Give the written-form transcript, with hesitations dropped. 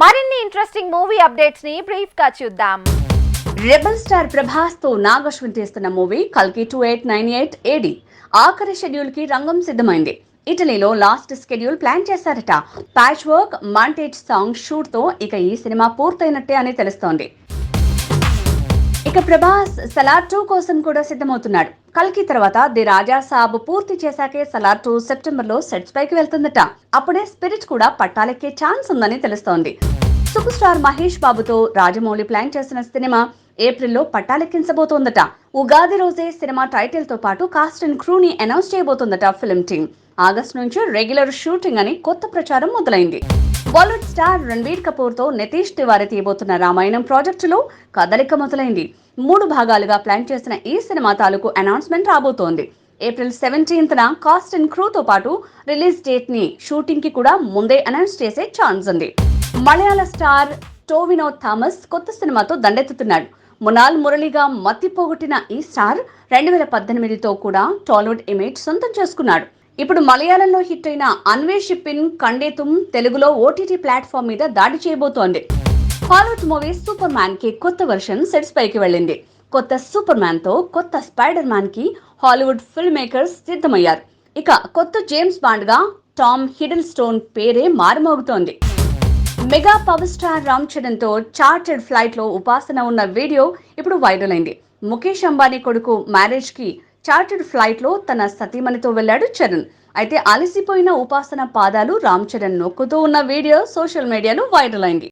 మరిన్ని interesting movie updates ని brief గా చూద్దాం. రెబల్ స్టార్ ప్రభాస్ తో నాగశ్విన్ తీస్తున్న మూవీ కల్కి 2898 ఏడి ఆఖరి షెడ్యూల్ కి రంగం సిద్ధమైంది. ఇటలీలో లాస్ట్ షెడ్యూల్ ప్లాన్ చేశారట. Patch work montage song shoot తో ఇక ఈ సినిమా పూర్తయినట్టే అని తెలుస్తోంది. ఇక ప్రభాస్ సలార్ 2 కోసం కూడా సిద్ధమవుతున్నాడు. కల్కి తర్వాత ది రాజా సాబ్ పూర్తి చేశాకే సలార్ 2 సెప్టెంబర్ లో సెట్స్ పైకి వెళ్తుందట. అప్పుడే స్పిరిట్ కూడా పట్టాలెక్కే ఛాన్స్ ఉందని తెలుస్తోంది. సూపర్ స్టార్ మహేష్ బాబుతో రాజమౌళి ప్లాన్ చేసిన సినిమా ఏప్రిల్లో పట్టాలెక్కించబోతోందట. ఉగాది రోజే సినిమా టైటిల్ తో పాటు కాస్ట్ అండ్ క్రూని అనౌన్స్ చేయబోతోందట ఫిల్మ్ టీమ్. ఆగస్టు నుంచి రెగ్యులర్ షూటింగ్ అని కొత్త ప్రచారం మొదలైంది. బాలీవుడ్ స్టార్ రణ్బీర్ కపూర్ తో నితీష్ తివారీ తీయబోతున్న రామాయణం ప్రాజెక్టులో కదలిక మొదలైంది. 3 భాగాలుగా ప్లాన్ చేసిన ఈ సినిమా తాలూకు అనౌన్స్మెంట్ రాబోతోంది. ఏప్రిల్ 17న కాస్ట్ అండ్ క్రూ తో పాటు రిలీజ్ డేట్ ని షూటింగ్ కి కూడా ముందే అనౌన్స్ చేసే ఛాన్స్ ఉంది. మలయాళ స్టార్ టోవినో థామస్ కొత్త సినిమాతో దండెత్తుతున్నాడు. మునాల్ మురళిగా మత్తిపోగొట్టిన ఈ స్టార్ 2018తో కూడా టాలీవుడ్ ఇమేజ్ సొంతం చేసుకున్నాడు. ఇప్పుడు మలయాళంలో హిట్ అయిన అన్వేషిపిన్ కండేతుం తెలుగులో ఓటీటీ ప్లాట్ఫామ్ మీద దాడి చేయబోతోంది. హాలీవుడ్ మూవీ సూపర్ మ్యాన్ కి కొత్త వర్షన్ సెట్స్ పైకి వెళ్ళింది. కొత్త సూపర్ మ్యాన్ తో కొత్త స్పైడర్ మ్యాన్ కి హాలీవుడ్ ఫిల్మ్ మేకర్స్ సిద్ధమయ్యారు. ఇక కొత్త జేమ్స్ బాండ్ గా టామ్ హిడిల్ స్టోన్ పేరే మారుమోగుతోంది. Mega power star Ram Charan తో చార్టెడ్ ఫ్లైట్ లో ఉపాసన ఉన్న వీడియో ఇప్పుడు వైరల్ అయింది. ముఖేష్ అంబానీ కొడుకు మ్యారేజ్ కి చార్టెడ్ ఫ్లైట్ లో తన సతీమణితో వెళ్లాడు చరణ్. అయితే అలసిపోయిన ఉపాసన పాదాలు రామ్ చరణ్ నొక్కుతూ ఉన్న వీడియో సోషల్ మీడియాలో వైరల్ అయింది.